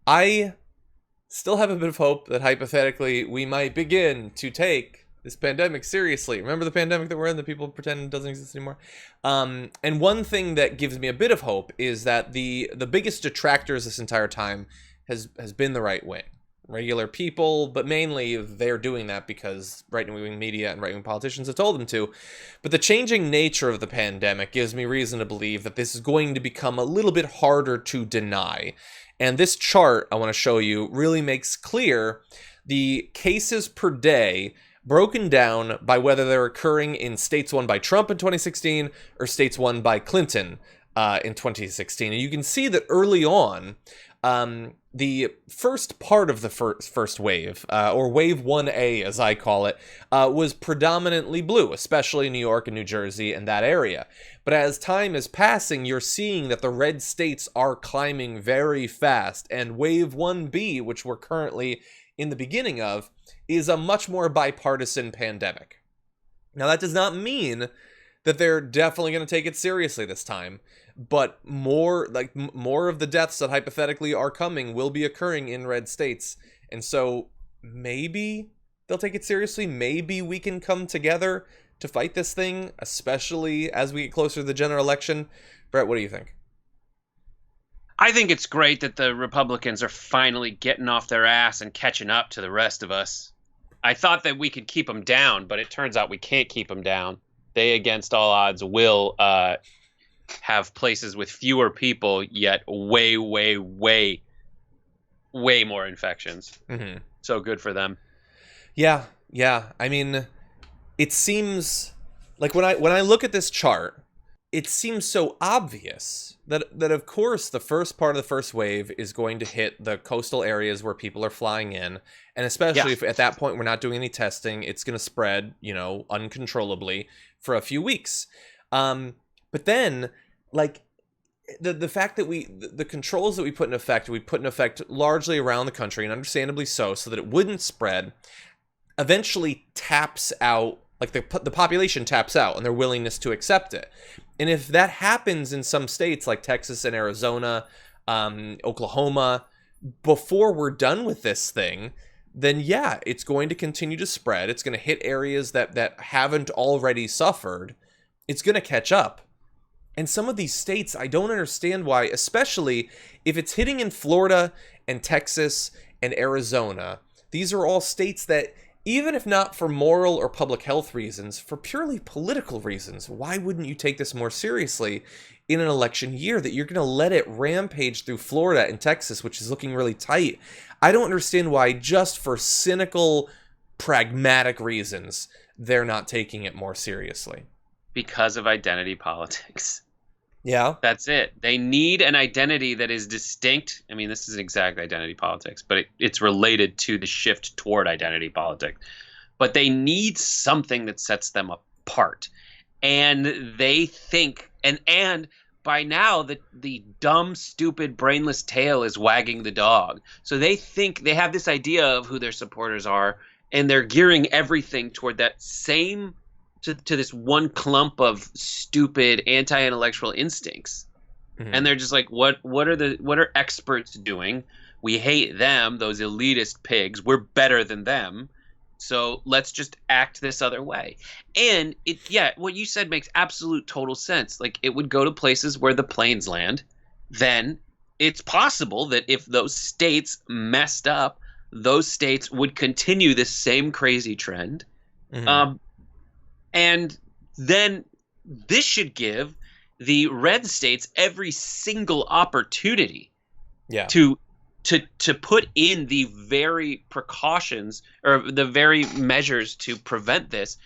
I still have a bit of hope that hypothetically we might begin to take this pandemic seriously. Remember the pandemic that we're in that people pretend doesn't exist anymore? And one thing that gives me a bit of hope is that the biggest detractors this entire time has been the right wing. Regular people, but mainly they're doing that because right-wing media and right-wing politicians have told them to. But the changing nature of the pandemic gives me reason to believe that this is going to become a little bit harder to deny. And this chart I want to show you really makes clear the cases per day broken down by whether they're occurring in states won by Trump in 2016 or states won by Clinton in 2016. And you can see that early on, the first part of the first wave, or wave 1A as I call it, was predominantly blue, especially New York and New Jersey and that area. But as time is passing, you're seeing that the red states are climbing very fast, and wave 1B, which we're currently in the beginning of, is a much more bipartisan pandemic. Now, that does not mean that they're definitely going to take it seriously this time, but more of the deaths that hypothetically are coming will be occurring in red states. And so maybe they'll take it seriously. Maybe we can come together to fight this thing, especially as we get closer to the general election. Brett, what do you think? I think it's great that the Republicans are finally getting off their ass and catching up to the rest of us. I thought that we could keep them down, but it turns out we can't keep them down. They, against all odds, will have places with fewer people, yet way, way, way, way more infections. Mm-hmm. So good for them. Yeah. I mean, it seems like when I look at this chart, it seems so obvious that of course the first part of the first wave is going to hit the coastal areas where people are flying in, and especially if at that point we're not doing any testing, it's going to spread, uncontrollably for a few weeks. But then, like, the fact that the controls that we put in effect largely around the country, and understandably so that it wouldn't spread, eventually taps out, like the population taps out and their willingness to accept it. And if that happens in some states like Texas and Arizona, Oklahoma, before we're done with this thing, then yeah, it's going to continue to spread. It's going to hit areas that haven't already suffered. It's going to catch up. And some of these states, I don't understand why, especially if it's hitting in Florida and Texas and Arizona. These are all states that, even if not for moral or public health reasons, for purely political reasons, why wouldn't you take this more seriously in an election year, that you're going to let it rampage through Florida and Texas, which is looking really tight? I don't understand why, just for cynical, pragmatic reasons, they're not taking it more seriously. Because of identity politics. Yeah. That's it. They need an identity that is distinct. I mean, this isn't exact identity politics, but it's related to the shift toward identity politics. But they need something that sets them apart. And they think, and by now the dumb, stupid, brainless tail is wagging the dog. So they think they have this idea of who their supporters are, and they're gearing everything toward that same to this one clump of stupid anti-intellectual instincts. Mm-hmm. And they're just like, what are experts doing? We hate them, those elitist pigs. We're better than them. So let's just act this other way. And what you said makes absolute total sense. Like, it would go to places where the planes land. Then it's possible that if those states messed up, those states would continue this same crazy trend. Mm-hmm. And then this should give the red states every single opportunity to put in the very precautions or the very measures to prevent this,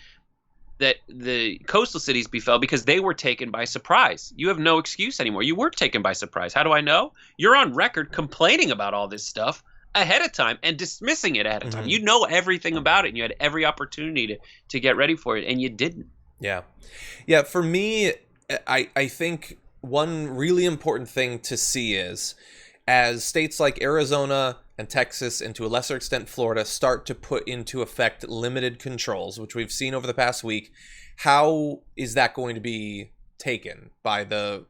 that the coastal cities befell because they were taken by surprise. You have no excuse anymore. You were taken by surprise. How do I know? You're on record complaining about all this stuff ahead of time and dismissing it ahead of time. Mm-hmm. You know everything about it, and you had every opportunity to get ready for it, and you didn't. Yeah. For me, I think one really important thing to see is, as states like Arizona and Texas, and to a lesser extent Florida, start to put into effect limited controls, which we've seen over the past week, how is that going to be taken by the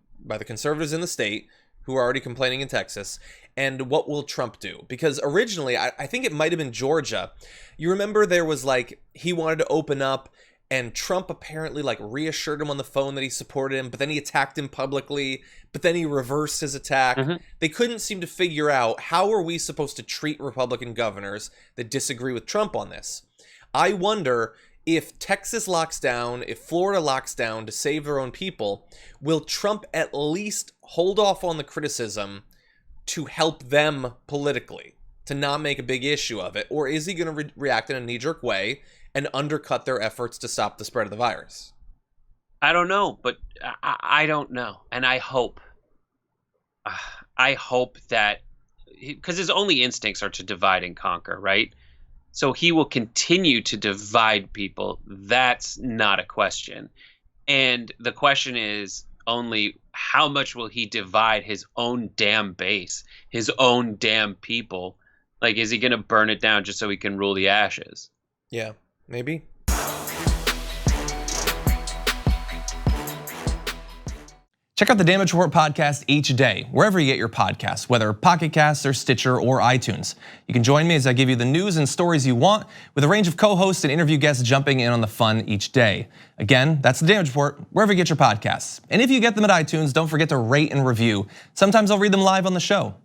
conservatives in the state, who are already complaining in Texas, and what will Trump do? Because originally, I think it might have been Georgia. You remember there was like, he wanted to open up, and Trump apparently like reassured him on the phone that he supported him, but then he attacked him publicly, but then he reversed his attack. They couldn't seem to figure out, how are we supposed to treat Republican governors that disagree with Trump on this? I wonder if Texas locks down, if Florida locks down to save their own people, will Trump at least hold off on the criticism to help them politically, to not make a big issue of it? Or is he going to react in a knee-jerk way and undercut their efforts to stop the spread of the virus? I don't know, but I don't know. And I hope that, because his only instincts are to divide and conquer, right? So he will continue to divide people. That's not a question. And the question is only, how much will he divide his own damn base, his own damn people? Like, is he going to burn it down just so he can rule the ashes? Yeah, maybe. Check out the Damage Report podcast each day, wherever you get your podcasts, whether Pocket Casts or Stitcher or iTunes. You can join me as I give you the news and stories you want, with a range of co-hosts and interview guests jumping in on the fun each day. Again, that's the Damage Report, wherever you get your podcasts. And if you get them at iTunes, don't forget to rate and review. Sometimes I'll read them live on the show.